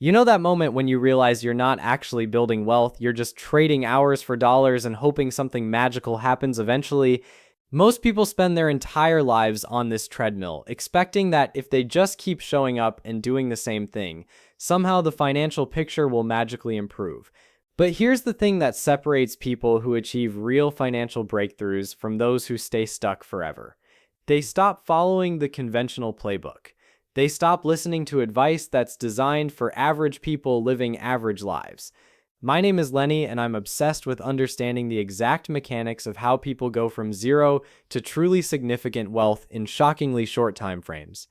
You know that moment when you realize you're not actually building wealth, you're just trading hours for dollars and hoping something magical happens eventually? Most people spend their entire lives on this treadmill, expecting that if they just keep showing up and doing the same thing, somehow the financial picture will magically improve. But here's the thing that separates people who achieve real financial breakthroughs from those who stay stuck forever. They stop following the conventional playbook. They stop listening to advice that's designed for average people living average lives. My name is Lenny, and I'm obsessed with understanding the exact mechanics of how people go from zero to truly significant wealth in shockingly short time frames.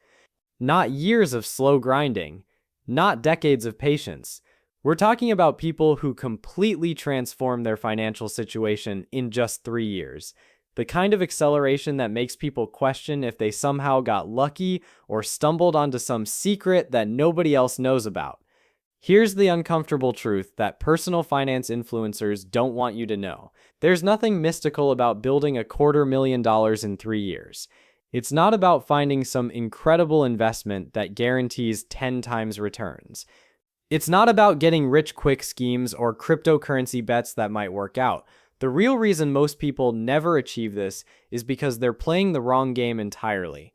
Not years of slow grinding, not decades of patience. We're talking about people who completely transform their financial situation in just 3 years. The kind of acceleration that makes people question if they somehow got lucky or stumbled onto some secret that nobody else knows about. Here's the uncomfortable truth that personal finance influencers don't want you to know. There's nothing mystical about building $250,000 in 3 years. It's not about finding some incredible investment that guarantees 10 times returns. It's not about getting rich quick schemes or cryptocurrency bets that might work out. The real reason most people never achieve this is because they're playing the wrong game entirely.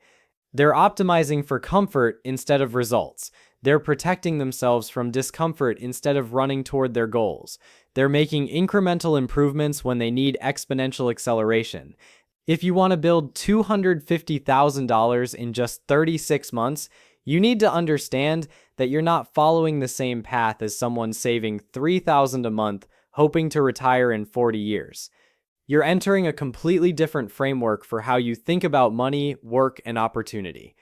They're optimizing for comfort instead of results. They're protecting themselves from discomfort instead of running toward their goals. They're making incremental improvements when they need exponential acceleration. If you want to build $250,000 in just 36 months, you need to understand that you're not following the same path as someone saving $3,000 a month hoping to retire in 40 years. You're entering a completely different framework for how you think about money, work, and opportunity.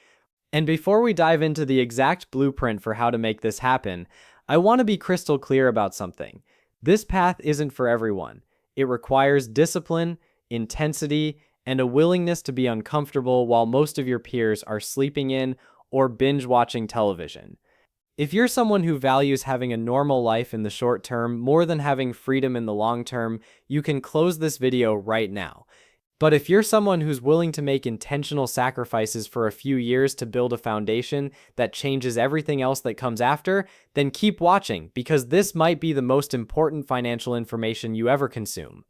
And before we dive into the exact blueprint for how to make this happen, I want to be crystal clear about something. This path isn't for everyone. It requires discipline, intensity, and a willingness to be uncomfortable while most of your peers are sleeping in or binge watching television. If you're someone who values having a normal life in the short term more than having freedom in the long term, you can close this video right now. But if you're someone who's willing to make intentional sacrifices for a few years to build a foundation that changes everything else that comes after, then keep watching, because this might be the most important financial information you ever consume.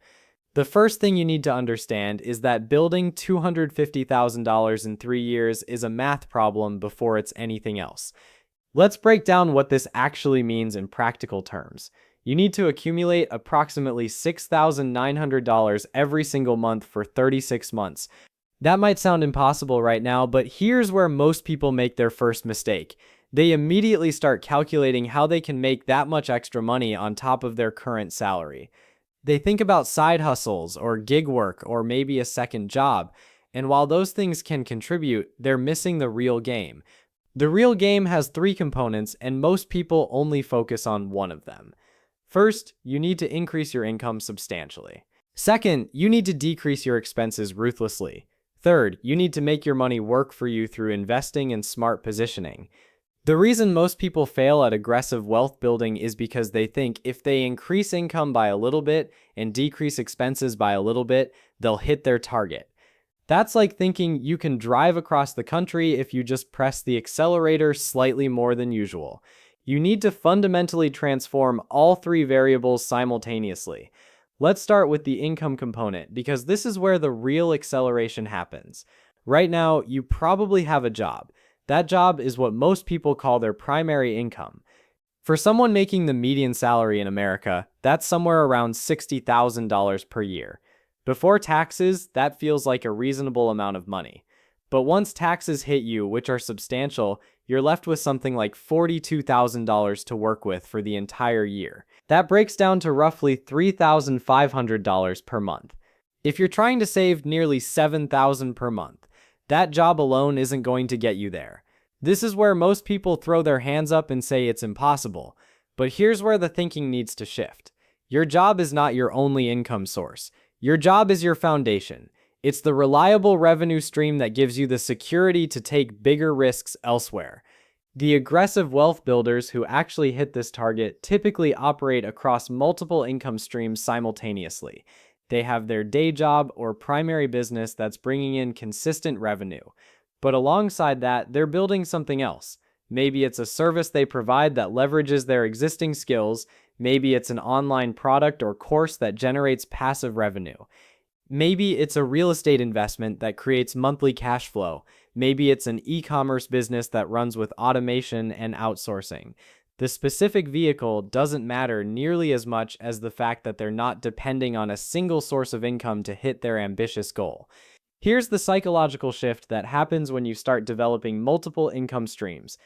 The first thing you need to understand is that building $250,000 in 3 years is a math problem before it's anything else. Let's break down what this actually means in practical terms. You need to accumulate approximately $6,900 every single month for 36 months. That might sound impossible right now, but here's where most people make their first mistake. They immediately start calculating how they can make that much extra money on top of their current salary. They think about side hustles or gig work or maybe a second job, and while those things can contribute, they're missing the real game. The real game has 3 components, and most people only focus on one of them. First, you need to increase your income substantially. Second, you need to decrease your expenses ruthlessly. Third, you need to make your money work for you through investing and smart positioning. The reason most people fail at aggressive wealth building is because they think if they increase income by a little bit and decrease expenses by a little bit, they'll hit their target. That's like thinking you can drive across the country if you just press the accelerator slightly more than usual. You need to fundamentally transform all 3 variables simultaneously. Let's start with the income component, because this is where the real acceleration happens. Right now, you probably have a job. That job is what most people call their primary income. For someone making the median salary in America, that's somewhere around $60,000 per year. Before taxes, that feels like a reasonable amount of money. But once taxes hit you, which are substantial, you're left with something like $42,000 to work with for the entire year. That breaks down to roughly $3,500 per month. If you're trying to save nearly $7,000 per month, that job alone isn't going to get you there. This is where most people throw their hands up and say it's impossible. But here's where the thinking needs to shift. Your job is not your only income source. Your job is your foundation. It's the reliable revenue stream that gives you the security to take bigger risks elsewhere. The aggressive wealth builders who actually hit this target typically operate across multiple income streams simultaneously. They have their day job or primary business that's bringing in consistent revenue. But alongside that, they're building something else. Maybe it's a service they provide that leverages their existing skills. Maybe it's an online product or course that generates passive revenue. Maybe it's a real estate investment that creates monthly cash flow. Maybe it's an e-commerce business that runs with automation and outsourcing. The specific vehicle doesn't matter nearly as much as the fact that they're not depending on a single source of income to hit their ambitious goal. Here's the psychological shift that happens when you start developing multiple income streams.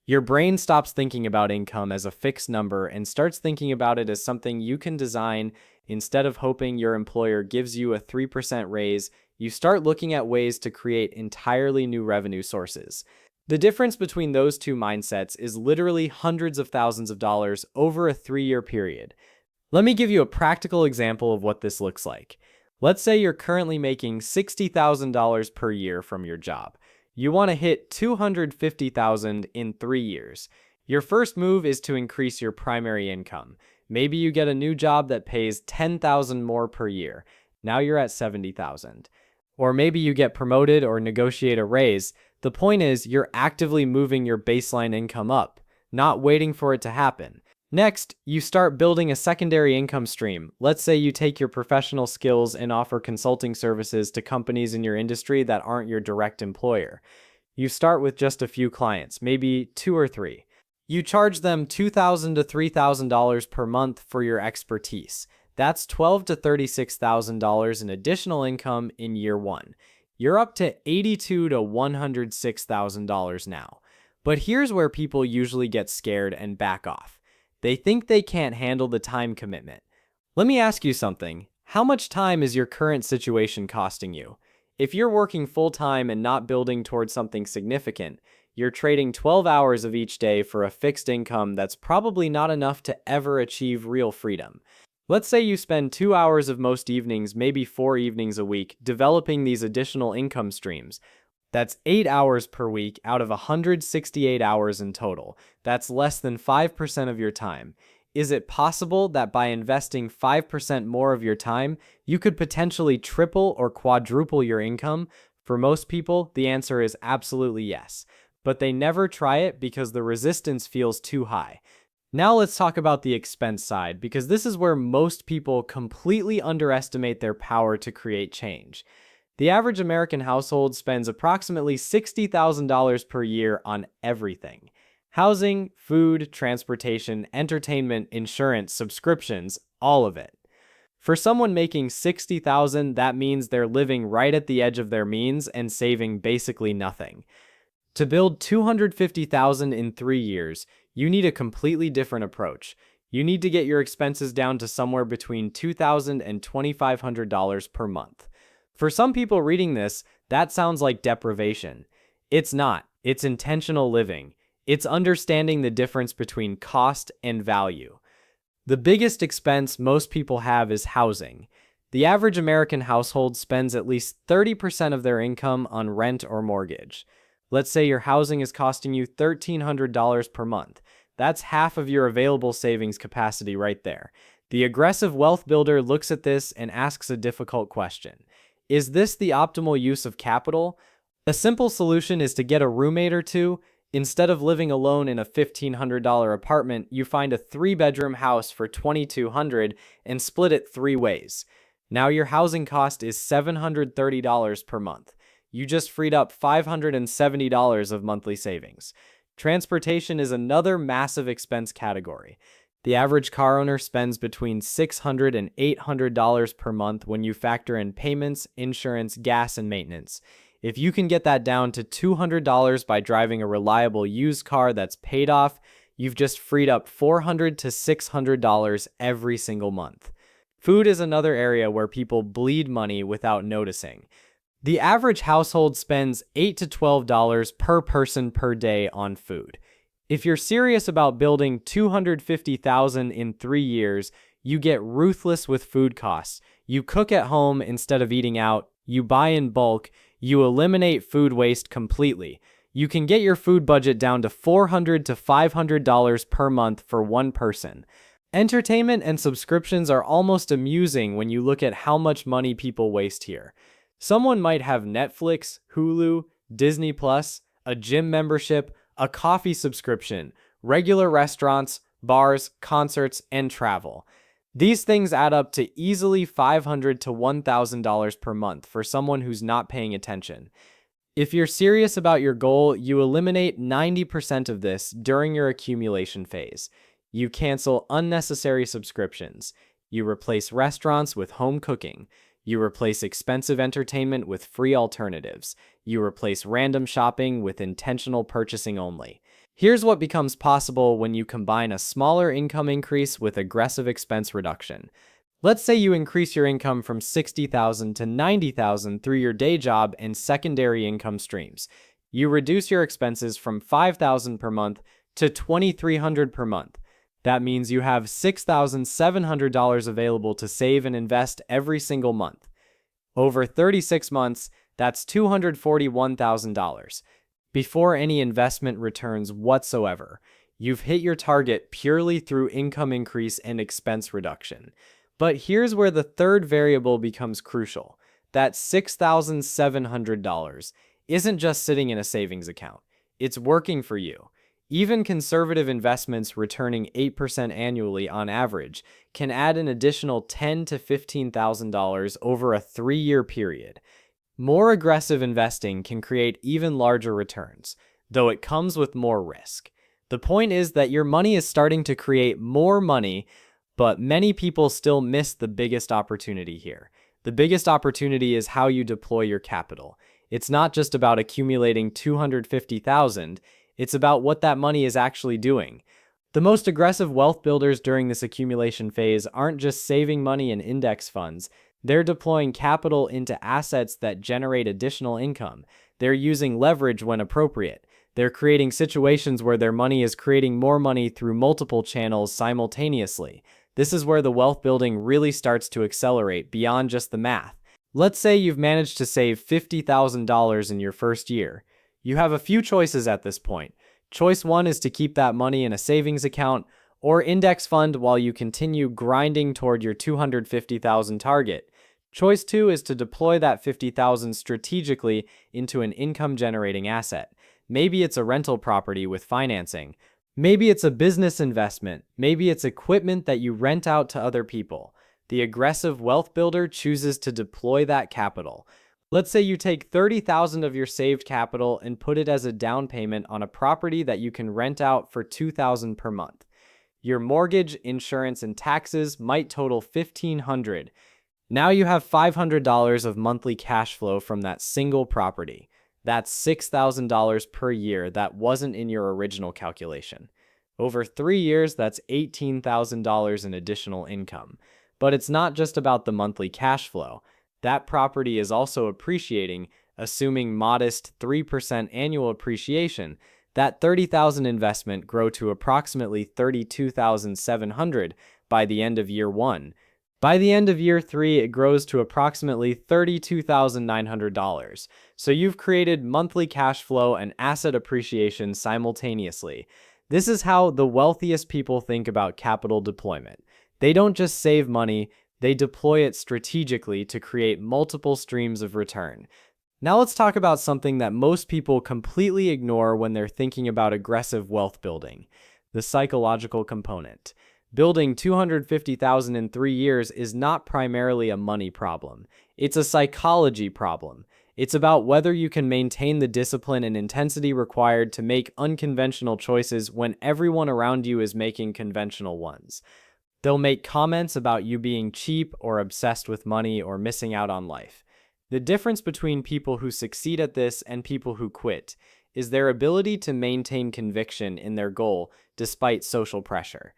Your brain stops thinking about income as a fixed number and starts thinking about it as something you can design. Instead of hoping your employer gives you a 3% raise, you start looking at ways to create entirely new revenue sources. The difference between those two mindsets is literally hundreds of thousands of dollars over a 3-year period. Let me give you a practical example of what this looks like. Let's say you're currently making $60,000 per year from your job. You want to hit $250,000 in 3 years. Your first move is to increase your primary income. Maybe you get a new job that pays $10,000 more per year. Now you're at $70,000. Or maybe you get promoted or negotiate a raise. The point is, you're actively moving your baseline income up, not waiting for it to happen. Next, you start building a secondary income stream. Let's say you take your professional skills and offer consulting services to companies in your industry that aren't your direct employer. You start with just a few clients, maybe 2 or 3. You charge them $2,000 to $3,000 per month for your expertise. That's $12,000 to $36,000 in additional income in year 1. You're up to $82,000 to $106,000 now. But here's where people usually get scared and back off. They think they can't handle the time commitment. Let me ask you something. How much time is your current situation costing you? If you're working full-time and not building towards something significant, you're trading 12 hours of each day for a fixed income that's probably not enough to ever achieve real freedom. Let's say you spend 2 hours of most evenings, maybe 4 evenings a week, developing these additional income streams. That's 8 hours per week out of 168 hours in total. That's less than 5% of your time. Is it possible that by investing 5% more of your time, you could potentially triple or quadruple your income? For most people, the answer is absolutely yes. But they never try it because the resistance feels too high. Now let's talk about the expense side, because this is where most people completely underestimate their power to create change. The average American household spends approximately $60,000 per year on everything. Housing, food, transportation, entertainment, insurance, subscriptions, all of it. For someone making $60,000, that means they're living right at the edge of their means and saving basically nothing. To build $250,000 in 3 years, you need a completely different approach. You need to get your expenses down to somewhere between $2,000 and $2,500 per month. For some people reading this, that sounds like deprivation. It's not. It's intentional living. It's understanding the difference between cost and value. The biggest expense most people have is housing. The average American household spends at least 30% of their income on rent or mortgage. Let's say your housing is costing you $1,300 per month. That's half of your available savings capacity right there. The aggressive wealth builder looks at this and asks a difficult question. Is this the optimal use of capital? A simple solution is to get a roommate or two. Instead of living alone in a $1,500 apartment, you find a 3-bedroom house for $2,200 and split it 3 ways. Now your housing cost is $730 per month. You just freed up $570 of monthly savings. Transportation is another massive expense category. The average car owner spends between $600 and $800 per month when you factor in payments, insurance, gas, and maintenance. If you can get that down to $200 by driving a reliable used car that's paid off, you've just freed up $400 to $600 every single month. Food is another area where people bleed money without noticing. The average household spends $8 to $12 per person per day on food. If you're serious about building $250,000 in 3 years, you get ruthless with food costs. You cook at home instead of eating out. You buy in bulk. You eliminate food waste completely. You can get your food budget down to $400 to $500 per month for one person. Entertainment and subscriptions are almost amusing when you look at how much money people waste here. Someone might have Netflix, Hulu, Disney Plus, a gym membership, a coffee subscription, regular restaurants, bars, concerts, and travel. These things add up to easily $500 to $1,000 per month for someone who's not paying attention. If you're serious about your goal, you eliminate 90% of this during your accumulation phase. You cancel unnecessary subscriptions. You replace restaurants with home cooking. You replace expensive entertainment with free alternatives. You replace random shopping with intentional purchasing only. Here's what becomes possible when you combine a smaller income increase with aggressive expense reduction. Let's say you increase your income from $60,000 to $90,000 through your day job and secondary income streams. You reduce your expenses from $5,000 per month to $2,300 per month. That means you have $6,700 available to save and invest every single month. Over 36 months, that's $241,000. Before any investment returns whatsoever, you've hit your target purely through income increase and expense reduction. But here's where the third variable becomes crucial. That $6,700 isn't just sitting in a savings account. It's working for you. Even conservative investments returning 8% annually on average can add an additional $10,000 to $15,000 over a 3-year period. More aggressive investing can create even larger returns, though it comes with more risk. The point is that your money is starting to create more money, but many people still miss the biggest opportunity here. The biggest opportunity is how you deploy your capital. It's not just about accumulating $250,000, it's about what that money is actually doing. The most aggressive wealth builders during this accumulation phase aren't just saving money in index funds. They're deploying capital into assets that generate additional income. They're using leverage when appropriate. They're creating situations where their money is creating more money through multiple channels simultaneously. This is where the wealth building really starts to accelerate beyond just the math. Let's say you've managed to save $50,000 in your first year. You have a few choices at this point. Choice 1 is to keep that money in a savings account or index fund while you continue grinding toward your $250,000 target. Choice 2 is to deploy that $50,000 strategically into an income-generating asset. Maybe it's a rental property with financing. Maybe it's a business investment. Maybe it's equipment that you rent out to other people. The aggressive wealth builder chooses to deploy that capital. Let's say you take $30,000 of your saved capital and put it as a down payment on a property that you can rent out for $2,000 per month. Your mortgage, insurance, and taxes might total $1,500. Now you have $500 of monthly cash flow from that single property. That's $6,000 per year that wasn't in your original calculation. Over 3 years, that's $18,000 in additional income. But it's not just about the monthly cash flow. That property is also appreciating, assuming modest 3% annual appreciation. That $30,000 investment grow to approximately $32,700 by the end of year 1. By the end of year 3, it grows to approximately $32,900. So you've created monthly cash flow and asset appreciation simultaneously. This is how the wealthiest people think about capital deployment. They don't just save money, they deploy it strategically to create multiple streams of return. Now let's talk about something that most people completely ignore when they're thinking about aggressive wealth building: the psychological component. Building $250,000 in 3 years is not primarily a money problem. It's a psychology problem. It's about whether you can maintain the discipline and intensity required to make unconventional choices when everyone around you is making conventional ones. They'll make comments about you being cheap or obsessed with money or missing out on life. The difference between people who succeed at this and people who quit is their ability to maintain conviction in their goal despite social pressure.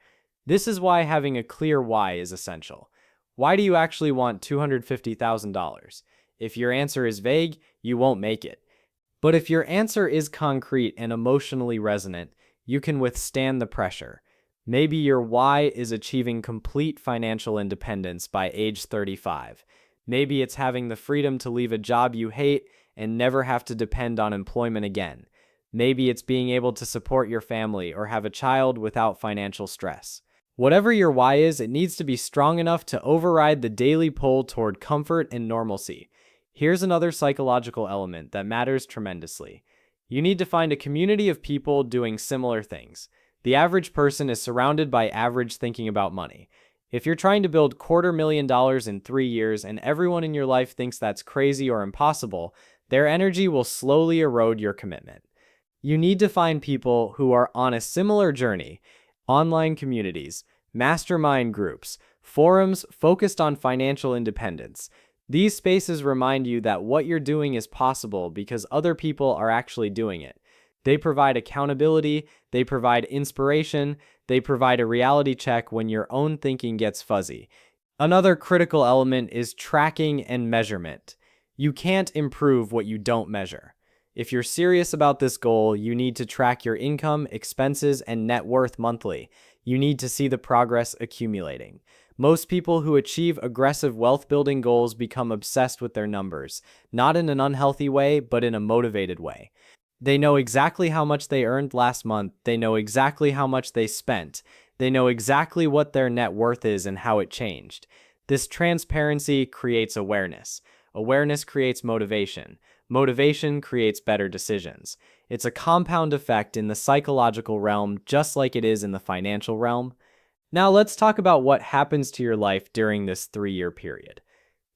This is why having a clear why is essential. Why do you actually want $250,000? If your answer is vague, you won't make it. But if your answer is concrete and emotionally resonant, you can withstand the pressure. Maybe your why is achieving complete financial independence by age 35. Maybe it's having the freedom to leave a job you hate and never have to depend on employment again. Maybe it's being able to support your family or have a child without financial stress. Whatever your why is, it needs to be strong enough to override the daily pull toward comfort and normalcy. Here's another psychological element that matters tremendously. You need to find a community of people doing similar things. The average person is surrounded by average thinking about money. If you're trying to build $250,000 in 3 years and everyone in your life thinks that's crazy or impossible, their energy will slowly erode your commitment. You need to find people who are on a similar journey, online communities, mastermind groups, forums focused on financial independence. These spaces remind you that what you're doing is possible because other people are actually doing it. They provide accountability, they provide inspiration, they provide a reality check when your own thinking gets fuzzy. Another critical element is tracking and measurement. You can't improve what you don't measure. If you're serious about this goal, you need to track your income, expenses, and net worth monthly. You need to see the progress accumulating. Most people who achieve aggressive wealth building goals become obsessed with their numbers, not in an unhealthy way, but in a motivated way. They know exactly how much they earned last month, they know exactly how much they spent, they know exactly what their net worth is and how it changed. This transparency creates awareness. Awareness creates motivation. Motivation creates better decisions. It's a compound effect in the psychological realm, just like it is in the financial realm. Now let's talk about what happens to your life during this 3-year period.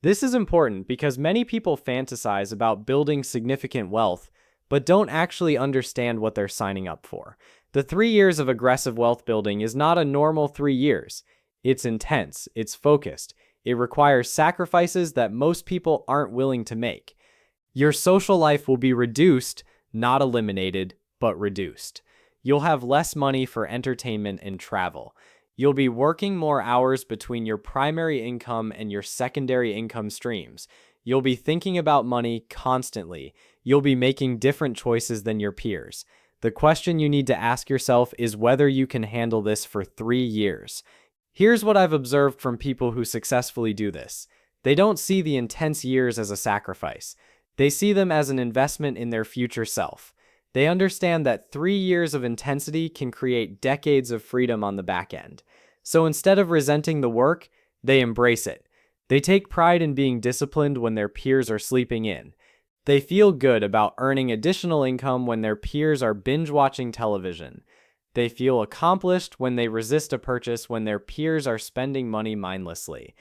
This is important because many people fantasize about building significant wealth, but don't actually understand what they're signing up for. The 3 years of aggressive wealth building is not a normal 3 years. It's intense, it's focused, it requires sacrifices that most people aren't willing to make. Your social life will be reduced, not eliminated, but reduced. You'll have less money for entertainment and travel. You'll be working more hours between your primary income and your secondary income streams. You'll be thinking about money constantly. You'll be making different choices than your peers. The question you need to ask yourself is whether you can handle this for 3 years. Here's what I've observed from people who successfully do this. They don't see the intense years as a sacrifice. They see them as an investment in their future self. They understand that 3 years of intensity can create decades of freedom on the back end. So instead of resenting the work, they embrace it. They take pride in being disciplined when their peers are sleeping in. They feel good about earning additional income when their peers are binge-watching television. They feel accomplished when they resist a purchase when their peers are spending money mindlessly.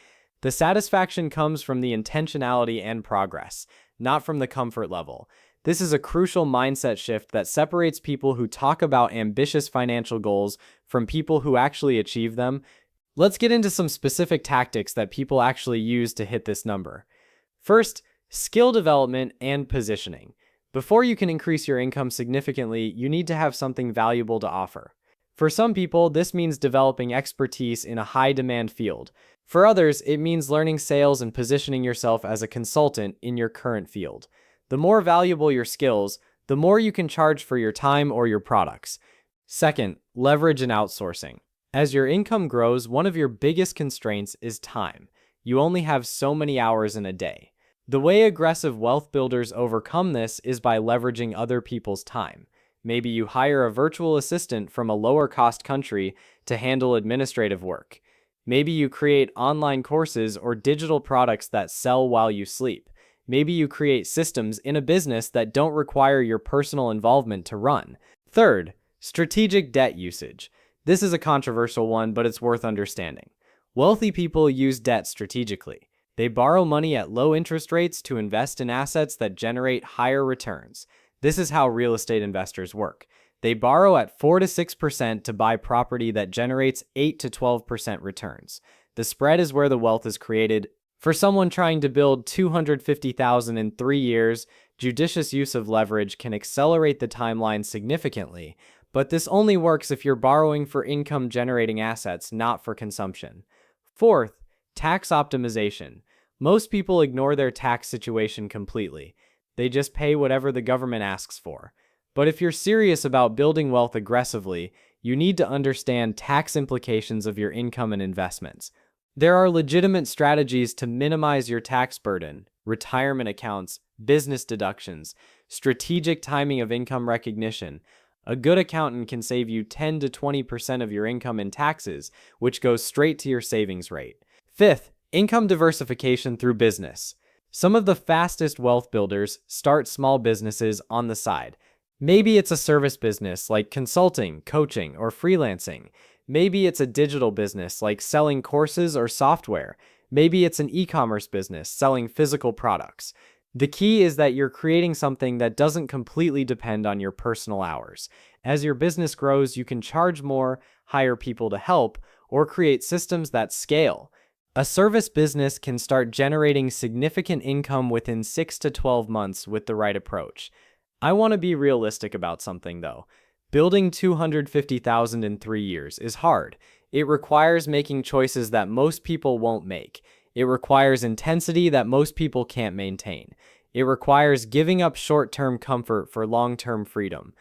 The satisfaction comes from the intentionality and progress, not from the comfort level. This is a crucial mindset shift that separates people who talk about ambitious financial goals from people who actually achieve them. Let's get into some specific tactics that people actually use to hit this number. First, skill development and positioning. Before you can increase your income significantly, you need to have something valuable to offer. For some people, this means developing expertise in a high-demand field. For others, it means learning sales and positioning yourself as a consultant in your current field. The more valuable your skills, the more you can charge for your time or your products. Second, leverage and outsourcing. As your income grows, one of your biggest constraints is time. You only have so many hours in a day. The way aggressive wealth builders overcome this is by leveraging other people's time. Maybe you hire a virtual assistant from a lower-cost country to handle administrative work. Maybe you create online courses or digital products that sell while you sleep. Maybe you create systems in a business that don't require your personal involvement to run. Third, strategic debt usage. This is a controversial one, but it's worth understanding. Wealthy people use debt strategically. They borrow money at low interest rates to invest in assets that generate higher returns. This is how real estate investors work. They borrow at 4 to 6% to buy property that generates 8 to 12% returns. The spread is where the wealth is created. For someone trying to build $250,000 in 3 years, judicious use of leverage can accelerate the timeline significantly, but this only works if you're borrowing for income-generating assets, not for consumption. Fourth, tax optimization. Most people ignore their tax situation completely. They just pay whatever the government asks for. But if you're serious about building wealth aggressively, you need to understand tax implications of your income and investments. There are legitimate strategies to minimize your tax burden: retirement accounts, business deductions, strategic timing of income recognition. A good accountant can save you 10 to 20% of your income in taxes, which goes straight to your savings rate. Fifth, income diversification through business. Some of the fastest wealth builders start small businesses on the side. Maybe it's a service business like consulting, coaching, or freelancing. Maybe it's a digital business like selling courses or software. Maybe it's an e-commerce business selling physical products. The key is that you're creating something that doesn't completely depend on your personal hours. As your business grows, you can charge more, hire people to help, or create systems that scale. A service business can start generating significant income within 6 to 12 months with the right approach. I want to be realistic about something though. Building 250,000 in 3 years is hard. It requires making choices that most people won't make. It requires intensity that most people can't maintain. It requires giving up short-term comfort for long-term freedom.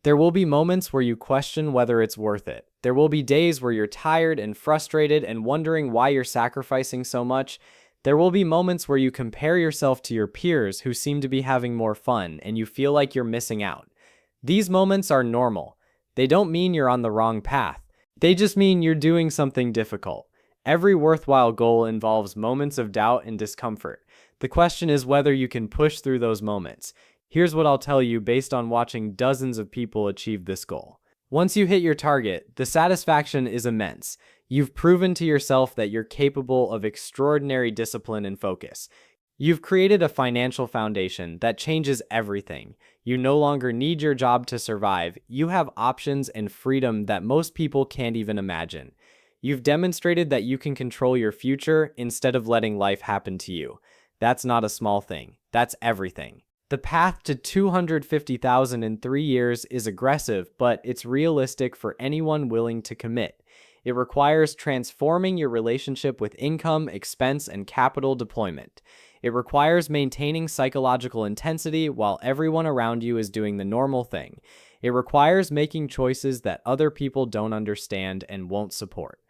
There will be moments where you question whether it's worth it. There will be days where you're tired and frustrated and wondering why you're sacrificing so much. There will be moments where you compare yourself to your peers who seem to be having more fun and you feel like you're missing out. These moments are normal. They don't mean you're on the wrong path. They just mean you're doing something difficult. Every worthwhile goal involves moments of doubt and discomfort. The question is whether you can push through those moments. Here's what I'll tell you based on watching dozens of people achieve this goal. Once you hit your target, the satisfaction is immense. You've proven to yourself that you're capable of extraordinary discipline and focus. You've created a financial foundation that changes everything. You no longer need your job to survive. You have options and freedom that most people can't even imagine. You've demonstrated that you can control your future instead of letting life happen to you. That's not a small thing. That's everything. The path to 250,000 in 3 years is aggressive, but it's realistic for anyone willing to commit. It requires transforming your relationship with income, expense, and capital deployment. It requires maintaining psychological intensity while everyone around you is doing the normal thing. It requires making choices that other people don't understand and won't support.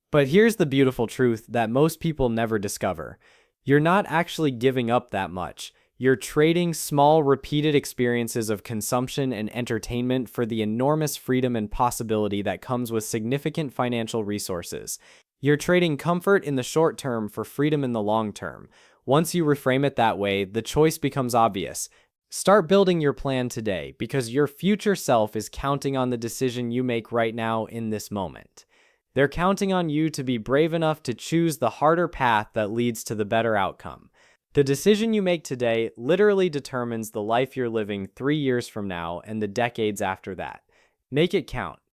But here's the beautiful truth that most people never discover. You're not actually giving up that much. You're trading small, repeated experiences of consumption and entertainment for the enormous freedom and possibility that comes with significant financial resources. You're trading comfort in the short term for freedom in the long term. Once you reframe it that way, the choice becomes obvious. Start building your plan today because your future self is counting on the decision you make right now in this moment. They're counting on you to be brave enough to choose the harder path that leads to the better outcome. The decision you make today literally determines the life you're living 3 years from now and the decades after that. Make it count.